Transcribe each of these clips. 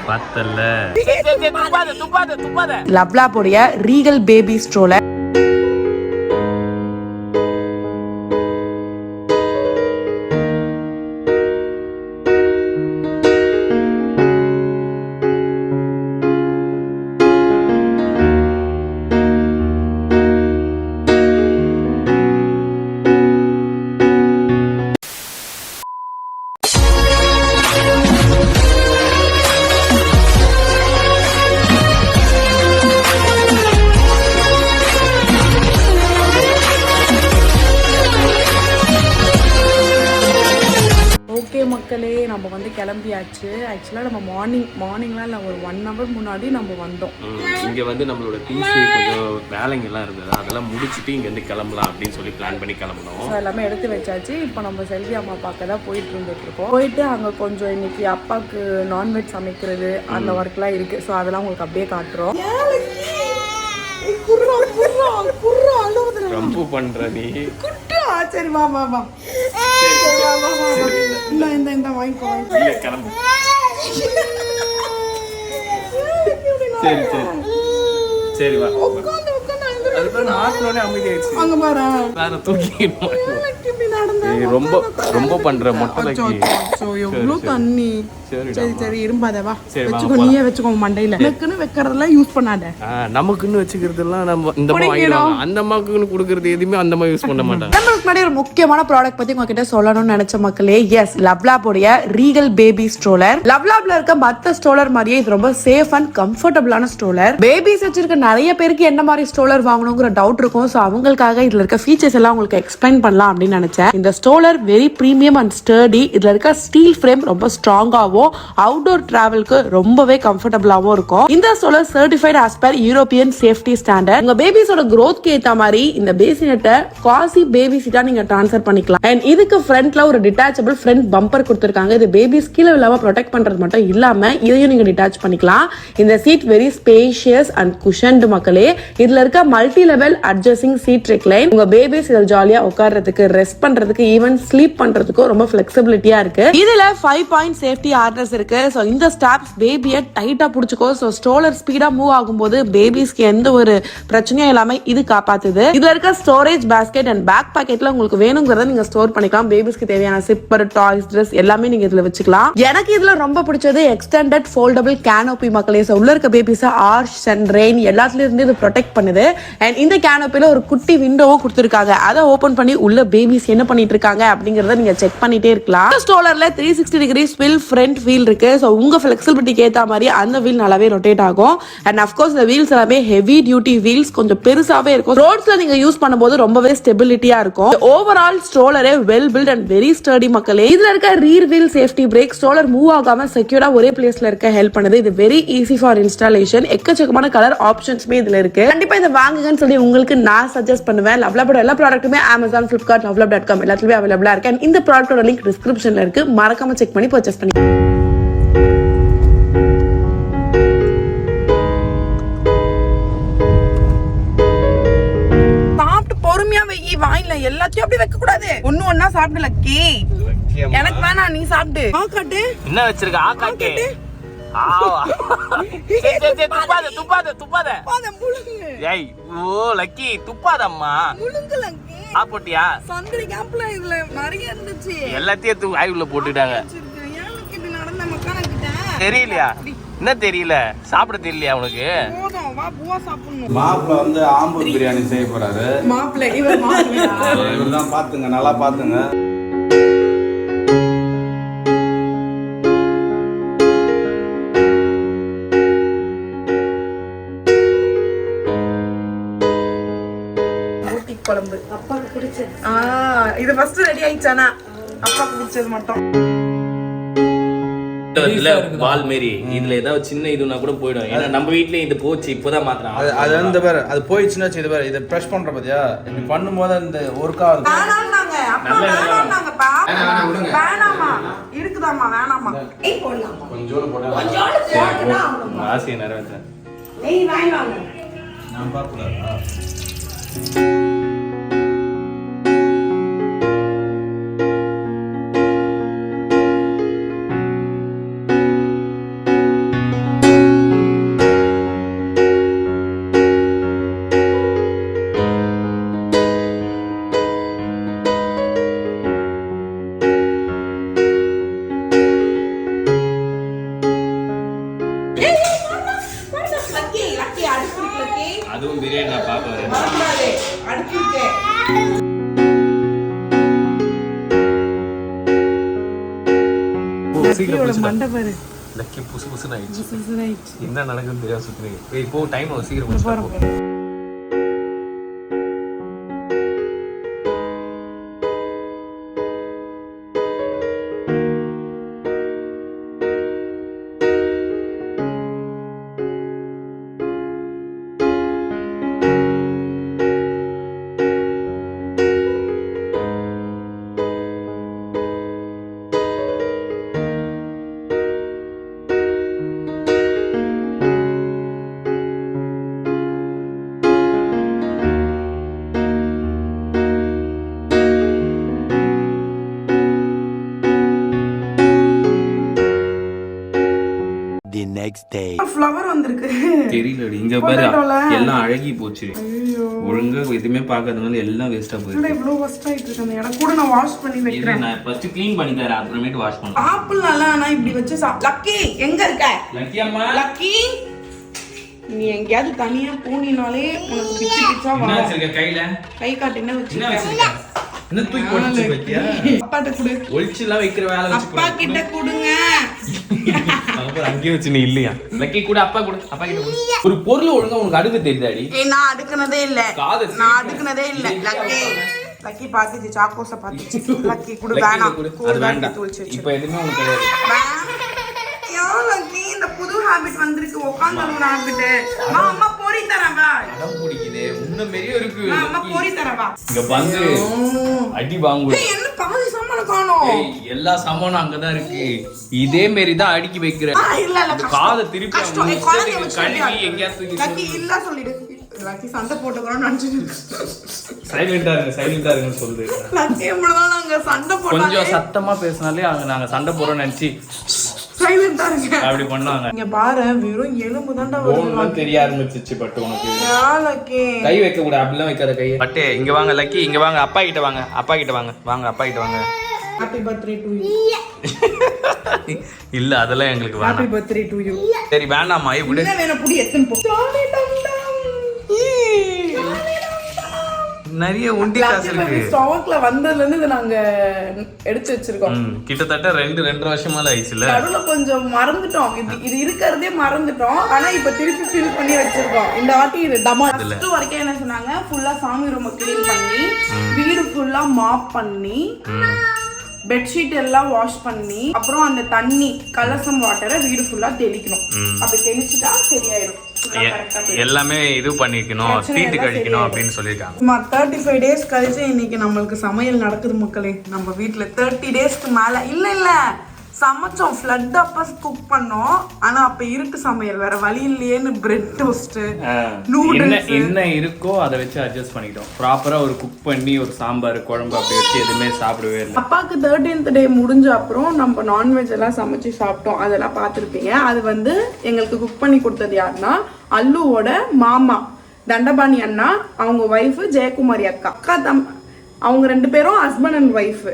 பார்த்தல லவ்லாபோடைய regal baby stroller. மக்களே நம்ம வந்து கிளம்பியாச்சு. ஆக்சுவலாக நம்ம மார்னிங்லாம் இல்லை, ஒரு 1 hour முன்னாடி நம்ம வந்தோம். இங்கே வந்து நம்மளோட திங்ஸ் கொஞ்சம் வேலைங்கெல்லாம் இருந்தது, அதெல்லாம் முடிச்சுட்டு இங்கேருந்து கிளம்பலாம் அப்படின்னு சொல்லி பிளான் பண்ணி கிளம்பணும். ஸோ எல்லாமே எடுத்து வச்சாச்சு. இப்போ நம்ம செல்வி அம்மா பார்க்க தான் இருந்துட்டுருக்கோம். போயிட்டு அங்கே கொஞ்சம் இன்னைக்கு அப்பாவுக்கு நான்வெஜ் சமைக்கிறது அந்த ஒர்க்லாம் இருக்குது. ஸோ அதெல்லாம் உங்களுக்கு அப்படியே காட்டுறோம். ரொம்ப பண்ற நீ. சரி வா வா வா. இந்த வாங்கிக்கோ. கிளம்பு. சரி சரி சரி வா. அதுக்கு நாட்களோட அமைதியாச்சு. அங்க பாரு. நான் தூக்கிடுமா. ரொம்ப ரொம்ப பண்ற மொட்டலைக்கு. எவ்வளோ தண்ணி. சரி சரி இரும்பாத வா. வெச்சுக்கோ, நீயே வெச்சுக்கோ மண்டையில. எனக்குன்னு வைக்கிறதெல்லாம் யூஸ் பண்ணாத. நமக்குன்னு வச்சுக்கிறதெல்லாம் நம்ம இந்த மாதிரி அந்த அம்மாக்குன்னு கொடுக்கறது எதுவுமே அந்த மாதிரி யூஸ் பண்ண மாட்டாங்க. நம்மளுக்கு முன்னாடி ஒரு முக்கியமான ப்ராடக்ட் பத்தி உங்ககிட்ட சொல்லணும்னு நினைச்ச மக்களே, எஸ் லவ்லாபோடைய ரீகல் பேபி ஸ்ட்ரோலர். லவ்லாப்ல இருக்க மத்த ஸ்ட்ரோலர் மாதிரியே இது ரொம்ப சேஃப் அண்ட் கம்ஃபர்டபுளான ஸ்ட்ரோலர். பேபிஸ் வச்சிருக்க நிறைய பேருக்கு என்ன மாதிரி ஸ்ட்ரோலர் வாங்கணுங்கிற டவுட் இருக்கும். ஸோ அவங்களுக்காக இதுல இருக்க ஃபீச்சர்ஸ் எல்லாம் உங்களுக்கு எக்ஸ்பிளைன் பண்ணலாம் அப்படின்னு நினைச்சேன். இந்த stroller very premium and sturdy. இதுல இருக்க ஸ்டீல் ஃப்ரேம் ரொம்ப ஸ்ட்ராங்காவும் அவுட்டோர் டிராவலுக்கு ரொம்பவே கம்ஃபர்டபுளாவும் இருக்கும். இந்த stroller certified as per European safety standard. உங்க பேபிஸோட growthக்கு ஏத்த மாதிரி இந்த பேபி நெட்டை காசி பேபி சீட்டா நீங்க ட்ரான்ஸ்ஃபர் பண்ணிக்கலாம். அண்ட் இதுக்கு ஃப்ரண்ட்ல ஒரு டிட்டாச்சபிள் ஃப்ரண்ட் பம்பர் கொடுத்திருக்காங்க. இது பேபிஸ் கீழே இல்லாம ப்ரொடெக்ட் பண்றது மட்டும் இல்லாம இதையும் நீங்க டிட்டாச் பண்ணிக்கலாம். இந்த seat very spacious and cushioned மக்களே. இதுல இருக்க multi level adjusting seat recline. உங்க பேபிஸ் இதில் ஜாலியா உட்கார்றதுக்கு, ரெஸ்ட் பண்றதுக்கு, ஈவன் ஸ்லீப் பண்றதுக்கு ரொம்ப ஃபிளெக்சிபிலிட்டியா இருக்கு. இதுல 5 பாயிண்ட் சேஃப்டி ஹார்னஸ் இருக்கு. சோ இந்த ஸ்ட்ராப்ஸ் பேபியை டைட்டா புடிச்சுக்கோ. சோ ஸ்ட்ரோலர் ஸ்பீடா மூவ் ஆகும்போது பேபிஸ்க்கு எந்த ஒரு பிரச்சனையும் இல்லாம இது காப்பாத்துது. இதுல இருக்க ஸ்டோரேஜ் பாஸ்கெட் அண்ட் பேக் பாக்கெட்ல உங்களுக்கு வேணுங்கிறத நீங்க ஸ்டோர் பண்ணிக்கலாம். பேபிஸ்க்கு தேவையான சிப்பர், டாய்ஸ், ட்ரெஸ் எல்லாமே நீங்க இதுல வச்சுக்கலாம். எனக்கு இதுல ரொம்ப பிடிச்சது எக்ஸ்டெண்டட் ஃபோல்டபிள் கேனோபி மக்களே. உள்ள இருக்க பேபிஸ ஆர்ஷ் அண்ட் ரெயின் எல்லாத்துல இருந்து இது ப்ரொடெக்ட் பண்ணுது. அண்ட் இந்த கேனோபில ஒரு குட்டி விண்டோவும் கொடுத்திருக்காங்க. அதை ஓபன் பண்ணி உள்ள பேபிஸ் என்ன பண்ணிட்டு இருக்காங்க அப்படிங்கறத நீங்க செக் பண்ணிட்டே இருக்கலாம். ஸ்ட்ரோலர்ல 360 டிகிரி ஸ்பில் ஃப்ரண்ட் வீல் இருக்கு. சோ உங்க ஃபிளெக்சிபிலிட்டிக்கு ஏத்த மாதிரி அந்த வீல் நல்லாவே ரொட்டேட் ஆகும். அண்ட் ஆஃப் கோர்ஸ் இந்த வீல்ஸ் எல்லாமே ஹெவி டியூட்டி வீல்ஸ், கொஞ்சம் பெருசாவே இருக்கும். ரோட்ஸ்ல நீங்க யூஸ் பண்ணும்போது ரொம்பவே ஸ்டெபிலிட்டியா இருக்கும். ஓவரால் ஸ்ட்ரோலரே well built and very sturdy மக்களே. இதுல இருக்க rear wheel safety brake stroller move ஆகாம செக்யூரா ஒரே பிளேஸ்ல இருக்க ஹெல்ப் பண்ணுது. இது வெரி ஈஸி ஃபார் இன்ஸ்டாலேஷன். எக்கச்சக்கமான கலர் ஆப்ஷன்ஸ்மே இதுல இருக்கு. கண்டிப்பா இதை வாங்குங்கன்னு சொல்லி உங்களுக்கு நான் சஜஸ்ட் பண்ணுவேன். லவ்லாபோட எல்லா ப்ராடக்ட்டுமே Amazon, Flipkart, lovlab.com எல்லாத்துலயுமே அவைலபிளா இருக்கு. அண்ட் இந்த ப்ராடக்ட்டோட லிங்க் டிஸ்கிரிப்ஷன்ல இருக்கு. மறக்காம செக் பண்ணி பர்ச்சேஸ் பண்ணி. சாப்பிட்டு பொறுமையா வெயி, வாயில எல்லாத்தையும் அப்படி வைக்க கூடாது. ஒண்ணு ஒண்ணா சாப்பிடு லக்கி. எனக்கு வேணாம், நீ சாப்பிடு. ஆகாட்டு என்ன வச்சிருக்க? ஆகாட்டு போட்டியா? எல்லாத்தையும் ஆய்வுல போட்டுட்டாங்க. தெரியலையா? என்ன தெரியல? சாப்பிட தெரியலையா உனக்கு? மாப்பிள்ள வந்து ஆம்பூர் பிரியாணி செய்ய போறாரு. மாப்பிள்ள இவர்தான். பாத்துங்க, நல்லா பாத்துங்க. குழம்பு அப்பாக்கு பிடிச்சது. இது ஃபர்ஸ்ட் ரெடி ஆயிடுச்சானா? அப்பாக்கு பிடிச்சது மட்டும். வால் மாரி இதுல ஏதாவது சின்ன இதுனா கூட போயிடும். ஏன்னா நம்ம வீட்லயே இது போச்சு, இப்பதான் மாத்திரம். அது வந்து பாரு, அது போயிடுச்சுன்னா இது பாரு, இதை பிரஷ் பண்ற பாத்தியா? இப்படி பண்ணும்போது அந்த ஒர்க் ஆகுது. இருக்குதாமா? வேணாமா? கொஞ்சோண்டு போடலாம். ஆசையை நிறைவேற்றேன். நான் பார்க்கக்கூடாதா? நான் பார்க்க வரேன். லக்கி புசு புசுன்னு ஆயிடுச்சு. என்ன நடக்குதுன்னு தெரியாது சுத்துறீங்க. இப்போ டைம் சீக்கிரம். ஃப்ளவர் வந்திருக்கு. தெரியலடி, இங்க பாரு எல்லாம் அழகி போச்சு. ஒழுங்கா எதுவுமே பார்க்காதனால எல்லாம் வேஸ்டா போயிடுச்சு. இவ்ளோ வேஸ்ட் ஆயிட்டு இருக்கு. அந்த இடம் கூட நான் வாஷ் பண்ணி வைக்கிறேன். நான் ஃபர்ஸ்ட் க்ளீன் பண்ணி தரேன், அப்புறமேட்டு வாஷ் பண்ணலாம். ஆப்பிள் நல்லா நான் இப்படி வச்சு லக்கி எங்க இருக்க? லக்கி அம்மா, லக்கி நீ எங்கயாவது தனியா போனினாலே உனக்கு பிச்சு பிச்சா வா. என்ன வச்சிருக்க கையில? கை காட்டு என்ன வச்சிருக்க? என்ன வச்சிருக்க? என்ன தூக்கி போட்டு வைக்கியா? அப்பாட்ட குடு. ஒளிச்சுலாம் வைக்கிற வேலை வச்சு அப்பா கிட்ட கொடுங்க. அப்புறம் அங்கேயே வச்சு நீ இல்லையா? லக்கி கூட அப்பா கூட, அப்பா கிட்ட கொடு. ஒரு பொருள் ஒழுங்கா உனக்கு அடுக்க தெரியுதாடி? நான் அடுக்குனதே இல்ல. நான் அடுக்குனதே இல்ல. லக்கி லக்கி பாத்துச்சு, சாக்கோஸ பாத்துச்சு. லக்கி குடு. வேணாம், அது வேண்டாம். இப்போ எதுமே உனக்கு கிடையாது. லக்கி இந்த புது ஹாபிட் வந்திருக்கு, உட்கார்ந்து ஹாபிட். அம்மா பொரி தரவா? அடம் பிடிக்குதே, உன்ன மாதிரியே இருக்கு. அம்மா பொரி தரவா? இங்க வந்து அடி வாங்கு. என்ன பாதி சாமான காணோம்? எல்லா சாமானும் அங்கதான் இருக்கு. இதே மாதிரி தான் அடுக்கி வைக்கிற. இல்ல இல்ல, காதை திருப்பி கழுவி எங்கேயா தூக்கி. லக்கி இல்ல சொல்லிடு. லக்கி சண்டை போட்டுக்கறோம்னு நினைச்சிட்டு சைலண்டா இருங்கன்னு சொல்லுது. லக்கி எப்படிதான் நாங்க சண்டை போட்டோம். கொஞ்சம் சத்தமா பேசினாலே நாங்க சண்டை போறோம்னு நினைச்சு சைலண்டா இருங்க அப்படி பண்ணாங்க. இங்க பாரு, வெறும் எலும்பு தான்டா வருது. தெரிய ஆரம்பிச்சிச்சு. பட் உனக்கு லக்கி கை வைக்க கூட அப்படிலாம் வைக்காத கையை. பட்டே இங்க வாங்க லக்கி, இங்க வாங்க. அப்பா கிட்ட வாங்க, அப்பா கிட்ட வாங்க. அப்பா கிட்ட வாங்க. Happy birthday to you. இல்ல அதெல்லாம் எங்களுக்கு வேணாம். Happy birthday to you. சரி வேணாமா, இப்படி என்ன வேணும் புடி எத்தனை போ. நிறைய உண்டி காசு இருக்கு. ஸ்டாக்ல வந்ததுல இருந்து இத நாங்க எடுத்து வச்சிருக்கோம். கிட்டத்தட்ட 2.5 வருஷமால ஆயிடுச்சுல. நடுவுல கொஞ்சம் மறந்துட்டோம். இது இருக்கறதே மறந்துட்டோம். ஆனா இப்ப திருப்பி ஃபில் பண்ணி வச்சிருக்கோம். இந்த வாட்டி இது டமால். ஃபர்ஸ்ட் வரைக்கும் என்ன சொன்னாங்க, ஃபுல்லா சாமி ரூம் க்ளீன் பண்ணி, வீடு ஃபுல்லா மாப் பண்ணி, பெட்ஷீட் எல்லாம் வாஷ் பண்ணி, அப்புறம் அந்த தண்ணி கலசம் வாட்டரை வீடு ஃபுல்லா தெளிக்கணும். அப்படி தெளிச்சுட்டா சரியாயிடும். எல்லாமே இது பண்ணிக்கணும், தீட்டு கழிக்கணும் அப்படின்னு சொல்லிருக்காங்க. 35 டேஸ் கழிச்சு இன்னைக்கு நம்மளுக்கு சமையல் நடக்குது மக்களே. நம்ம வீட்டுல 30 டேஸ்க்கு மேல இல்ல சமைச்சோம். ஃப்ளட் அப்ப குக் பண்ணோம். ஆனா அப்ப இருக்கு சமையல், வேற வழி இல்லையேன்னு பிரெட் டோஸ்ட், நூடுல்ஸ் என்ன இருக்கோ அதை வச்சு அட்ஜஸ்ட் பண்ணிட்டோம். ப்ராப்பரா ஒரு குக் பண்ணி ஒரு சாம்பார் குழம்பு அப்படி வச்சு எதுவுமே சாப்பிடவே இல்லை. அப்பாவுக்கு 13th டே முடிஞ்ச அப்புறம் நம்ம நான்வெஜ் எல்லாம் சமைச்சு சாப்பிட்டோம். அதெல்லாம் பார்த்துருப்பீங்க. அது வந்து எங்களுக்கு குக் பண்ணி கொடுத்தது யாருன்னா அல்லுவோட மாமா தண்டபாணி அண்ணா, அவங்க ஒய்ஃப் ஜெயக்குமாரி அக்கா அவங்க 2 பேரும் ஹஸ்பண்ட் அண்ட் ஒய்ஃப்.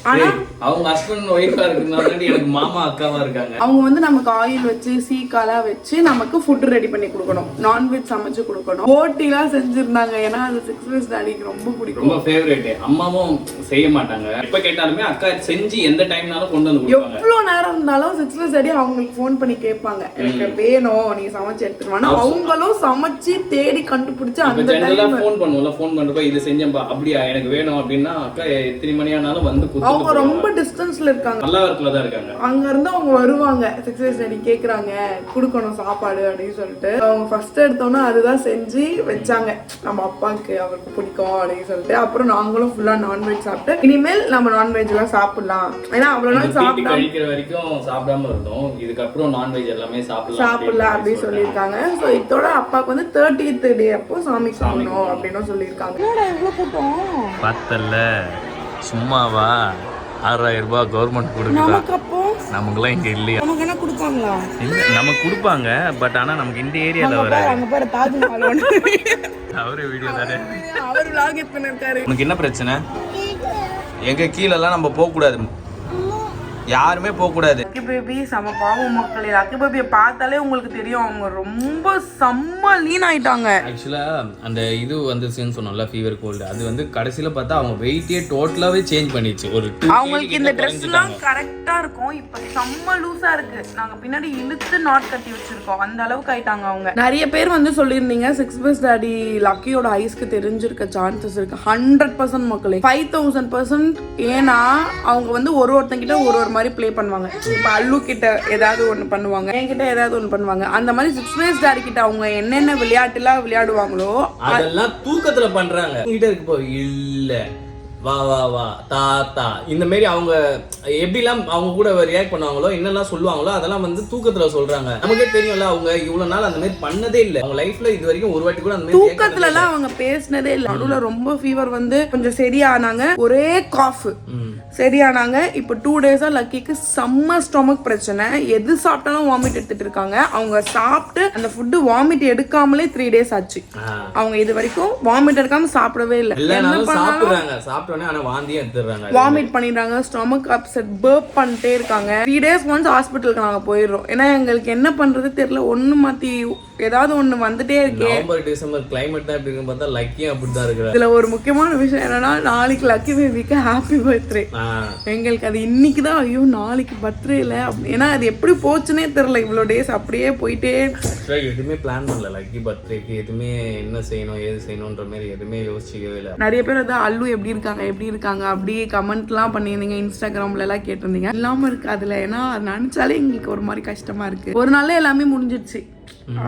ஆனா அவங்க ஹஸ்பண்ட் அண்ட் ஒய்ஃபா இருக்குனால எனக்கு மாமா அக்காவா இருக்காங்க. அவங்க வந்து நமக்கு ஆயில் வச்சு சீக்காலா வச்சு நமக்கு ஃபுட் ரெடி பண்ணி கொடுக்கணும், நான்வெஜ் சமைச்சு கொடுக்கணும். போட்டிலாம் செஞ்சிருந்தாங்க. ஏன்னா அது 6 வயசு டாடிக்கு ரொம்ப பிடிக்கும், ரொம்ப ஃபேவரட். அம்மாவும் செய்ய மாட்டாங்க. எப்ப கேட்டாலுமே அக்கா செஞ்சு எந்த டைம்னாலும் கொண்டு வந்து கொடுப்பாங்க. எவ்வளவு நேரம் இருந்தாலும் 6 வயசு டாடி அவங்களுக்கு ஃபோன் பண்ணி கேட்பாங்க, எனக்கு வேணும் நீங்க சமைச்சு எடுத்துருவாங்க. அவங்களும் சமைச்சு தேடி கண்டுபிடிச்சு அந்த டைம் ஃபோன் பண்ணுவோம்ல, ஃபோன் பண்றப்ப இது செஞ்சேன்பா அப்படியா எனக்கு வேணும் அப்படின்னா அக்கா எத்தனை மணி ஆனாலும் வந்து அவங்க ரொம்ப டிஸ்டன்ஸ்ல இருக்காங்க, நல்லா இடத்துல தான் இருக்காங்க. அங்க இருந்து அவங்க வருவாங்க. 6 வயசு டாடி கேக்குறாங்க கொடுக்கணும் சாப்பாடு அப்படின்னு சொல்லிட்டு அவங்க ஃபர்ஸ்ட் எடுத்தோன்னா அதுதான் செஞ்சு வச்சாங்க. நம்ம அப்பாவுக்கு அவருக்கு பிடிக்கும் அப்படின்னு சொல்லிட்டு அப்புறம் நாங்களும் ஃபுல்லா நான்வெஜ் சாப்பிட்டு இனிமேல் நம்ம நான்வெஜ் எல்லாம் சாப்பிடலாம். ஏன்னா அவ்வளவு நாள் சாப்பிட்டு கழிக்கிற வரைக்கும் சாப்பிடாம இருந்தோம். இதுக்கப்புறம் நான்வெஜ் எல்லாமே சாப்பிடலாம் அப்படின்னு சொல்லியிருக்காங்க. ஸோ இதோட அப்பாவுக்கு வந்து 30th டே அப்போ சாமி கும்பிடணும் அப்படின்னு சொல்லியிருக்காங்க. எவ்வளவு கூட்டம் பார்த்தல சும்மாவா 6000 ரூபாய் கவர்மெண்ட் கொடுக்குதா? நமக்குலாம் இங்க இல்லையா? நமக்கு என்ன கொடுப்பாங்களா? இல்ல நமக்கு கொடுப்பாங்க. பட் ஆனா நமக்கு இந்த ஏரியால வர அங்க பாரு தாஜ்மஹால் அவரே வீடியோ தானே, அவர் vlog எடுத்துட்டு இருக்காரு. உனக்கு என்ன பிரச்சனை? எங்க கீழ எல்லாம் நம்ம போக கூடாது. யாருமே போக கூடாது. லக்கி பேபி செம பாவம் மக்களே. லக்கி பேபியை பார்த்தாலே உங்களுக்கு தெரியும் அவங்க ரொம்ப செம்ம லீன் ஆயிட்டாங்க. ஆக்சுவலா அந்த இது வந்துச்சுன்னு சொன்னோம்ல ஃபீவர் கோல்டு, அது வந்து கடைசியில பார்த்தா அவங்க வெயிட்டே டோட்டலாவே சேஞ்ச் பண்ணிச்சு. ஒரு அவங்களுக்கு இந்த ட்ரெஸ்லாம் கரெக்டா இருக்கும், இப்ப செம்ம லூசா இருக்கு. நாங்க பின்னாடி இழுத்து நாட் கட்டி வச்சிருக்கோம், அந்த அளவுக்கு ஆயிட்டாங்க அவங்க. நிறைய பேர் வந்து சொல்லியிருந்தீங்க 6 பஸ் டாடி லக்கியோட ஐஸ்க்கு தெரிஞ்சிருக்க சான்சஸ் இருக்கு. 100% மக்களே, 5000%. ஏன்னா அவங்க வந்து ஒருத்தங்கிட்ட ஒரு மாதிரி ப்ளே பண்ணுவாங்க. இப்போ அல்லு கிட்ட ஏதாவது ஒன்று பண்ணுவாங்க, என்கிட்ட ஏதாவது ஒன்று பண்ணுவாங்க. அந்த மாதிரி 6 பஸ் டாடி கிட்ட அவங்க என்னென்ன விளையாட்டுலாம் விளையாடுவாங்களோ அதெல்லாம் தூக்கத்துல பண்றாங்க. கிட்ட இருக்கு போ இல்ல வா வா வா தாத்தா இந்த மாதிரி அவங்க எப்படிலாம் அவங்க கூட ரியாக்ட் பண்ணுவாங்களோ, என்னெல்லாம் சொல்லுவாங்களோ அதெல்லாம் வந்து தூக்கத்துல சொல்றாங்க. நமக்கே தெரியும்ல அவங்க இவ்வளவு நாள் அந்த மாதிரி பண்ணதே இல்லை. அவங்க லைஃப்ல இது வரைக்கும் ஒரு வாட்டி கூட அந்த மாதிரி தூக்கத்துல எல்லாம் அவங்க பேசினதே இல்லை. நடுவுல ரொம்ப ஃபீவர் வந்து கொஞ்சம் சரியானாங்க, ஒரே காஃப் சரியானாங்க. இப்போ 2 டேஸா லக்கிக்கு செம்ம ஸ்டொமக் பிரச்சனை, எது சாப்பிட்டாலும் வாமிட் எடுத்துட்டு இருக்காங்க. அவங்க சாப்பிட்டு அந்த ஃபுட்டு வாமிட் எடுக்காமலே 3 டேஸ் ஆச்சு. அவங்க இது வரைக்கும் வாமிட் எடுக்காம சாப்பிடவே இல்லை. என்ன பண்ணாலும் வாமிட் பண்ணிடுறாங்க, ஸ்டொமக் அப்செட், பர்ப் பண்ணிட்டே இருக்காங்க. 3 டேஸ் ஒன்ஸ் ஹாஸ்பிட்டலுக்கு நாங்க போயிடுறோம். ஏன்னா எங்களுக்கு என்ன பண்றது தெரியல, ஒண்ணு மாத்தி ஏதாவது ஒண்ணு வந்துட்டே இருக்கு. நவம்பர் டிசம்பர் கிளைமேட் தான் எப்படி இருக்குன்னு பார்த்தா லக்கியும் அப்படிதான் இருக்கு. இதுல ஒரு முக்கியமான விஷயம் என்னன்னா, நாளைக்கு லக்கி பேபிக்கு ஹாப்பி பர்த்டே. எங்களுக்கு அது இன்னைக்கு தான், ஐயோ நாளைக்கு பர்த்டே இல்ல, ஏன்னா அது எப்படி போச்சுன்னே தெரியல. இவ்வளவு டேஸ் அப்படியே போயிட்டே. எதுவுமே பிளான் பண்ணல லக்கி பர்த்டேக்கு, எதுவுமே என்ன செய்யணும் ஏது செய்யணும்ன்ற மாதிரி எதுவுமே யோசிக்கவே இல்லை. நிறைய பேர் வந்து அல்லு எப்படி இருக்காங்க அப்படி கமெண்ட்லாம் பண்ணியிருந்தீங்க, இன்ஸ்டாகிராம்ல எல்லாம் கேட்டிருந்தீங்க. இல்லாம இருக்கு அதுல, ஏன்னா நினைச்சாலே எங்களுக்கு ஒரு மாதிரி கஷ்டமா இருக்கு. ஒரு நாள்ல எல்லாமே முடிஞ்சிடுச்சு,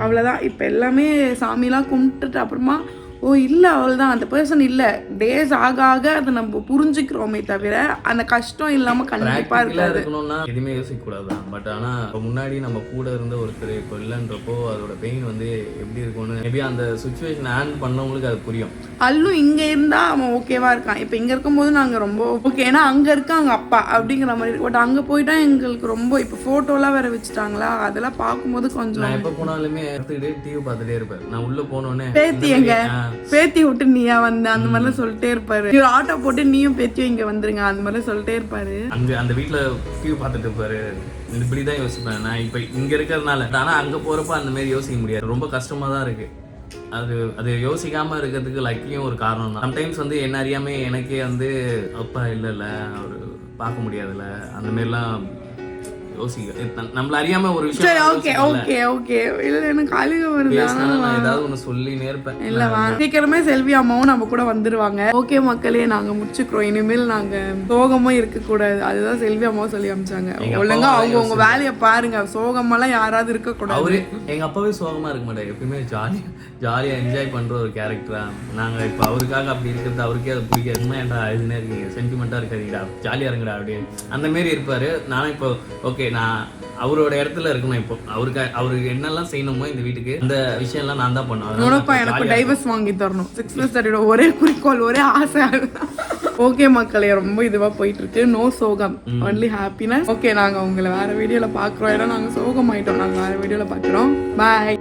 அவ்வளவுதான். இப்ப எல்லாமே சாமியெல்லாம் கும்பிட்டுட்டு அப்புறமா ஓ இல்லை அவ்வளோதான், அந்த பர்சன் இல்லை. டேஸ் ஆக ஆக அதை நம்ம புரிஞ்சுக்கிறோமே தவிர அந்த கஷ்டம் இல்லாமல் கண்டிப்பாக இருக்காது. இருக்கணும்னா எதுவுமே யோசிக்கக்கூடாது. பட் ஆனால் முன்னாடி நம்ம கூட இருந்த ஒருத்தர் இப்போ இல்லைன்றப்போ அதோட பெயின் வந்து எப்படி இருக்கும்னு மேபி அந்த சுச்சுவேஷன் ஹேண்ட் பண்ணவங்களுக்கு அது புரியும். அல்லும் இங்கே இருந்தால் அவன் ஓகேவா இருக்கான். இப்போ இங்கே இருக்கும்போது நாங்கள் ரொம்ப ஓகே, ஏன்னா அங்கே இருக்காங்க அப்பா அப்படிங்கிற மாதிரி. பட் அங்கே போயிட்டா எங்களுக்கு ரொம்ப இப்போ ஃபோட்டோலாம் வேற வச்சுட்டாங்களா, அதெல்லாம் பார்க்கும்போது கொஞ்சம். நான் எப்போ போனாலுமே டிவி பார்த்துட்டே இருப்பேன். நான் உள்ள போனோடனே பேத்தி எங்க பேத்தி விட்டு நீயா வந்த அந்த மாதிரிலாம் சொல்லிட்டே இருப்பாரு. இவர் ஆட்டோ போட்டு நீயும் பேத்தியும் இங்க வந்துருங்க அந்த மாதிரி சொல்லிட்டே இருப்பாரு. அந்த வீட்டுல டிவி பார்த்துட்டு இருப்பாரு. இப்படிதான் யோசிப்பேன் நான் இப்ப இங்க இருக்கிறதுனால. ஆனா அங்க போறப்ப அந்த மாதிரி யோசிக்க முடியாது, ரொம்ப கஷ்டமா தான் இருக்கு. அது யோசிக்காம இருக்கிறதுக்கு லக்கியும் ஒரு காரணம் தான். சம்டைம்ஸ் வந்து என்ன அறியாம எனக்கே வந்து அப்பா இல்லைல்ல அவரு பார்க்க முடியாதுல்ல அந்த மாதிரிலாம் நம்மள அறியாம ஒரு விஷயம். ஓகே ஓகே ஓகே இல்ல எனக்கு அழுக வருது. நான் ஏதாவது ஒண்ணு சொல்லினே இருப்பேன். இல்ல சீக்கிரமே செல்வி அம்மாவும் நம்ம கூட வந்துருவாங்க. ஓகே மக்களே, நாங்க முடிச்சுக்கிறோம். இனிமேல் நாங்க சோகமா இருக்க கூடாது, அதுதான் செல்வி அம்மாவும் சொல்லி அமிச்சாங்க. ஒழுங்கா அவங்க வேலையை பாருங்க, சோகமெல்லாம் யாராவது இருக்க கூடாது. அவரு எங்க அப்பாவே சோகமா இருக்க மாட்டாரு, எப்பயுமே ஜாலியா என்ஜாய் பண்ற ஒரு கேரக்டரா. நாங்க இப்ப அவருக்காக அப்படி இருக்கிறது அவருக்கே அது பிடிக்காது. ஏன்டா இதுனே இருக்கீங்க, சென்டிமெண்டா இருக்காதீங்கடா, ஜாலியா இருங்கடா அப்படின்னு அந்த மாதிரி இருப்பாரு. நானும் இப்போ ஓகே நான் அவரோட இடத்துல இருக்கணும். இப்போ அவருக்கு என்னெல்லாம் செய்யணுமோ இந்த வீட்டுக்கு அந்த விஷயம் எல்லாம் நான் தான் பண்ணுவேன். எனக்கு டைவர்ஸ் வாங்கி தரணும். 6 plus 30 ஒரே குறிக்கோள், ஒரே ஆசை. ஓகே மக்களே, ரொம்ப இதுவா போயிட்டு இருக்கு. நோ சோகம், ஒன்லி ஹாப்பினஸ். ஓகே, நாங்க உங்களை வேற வீடியோல பாக்குறோம். ஏன்னா நாங்க சோகம் ஆயிட்டோம், நாங்க வேற வீடியோல பாக்குறோம். பாய்.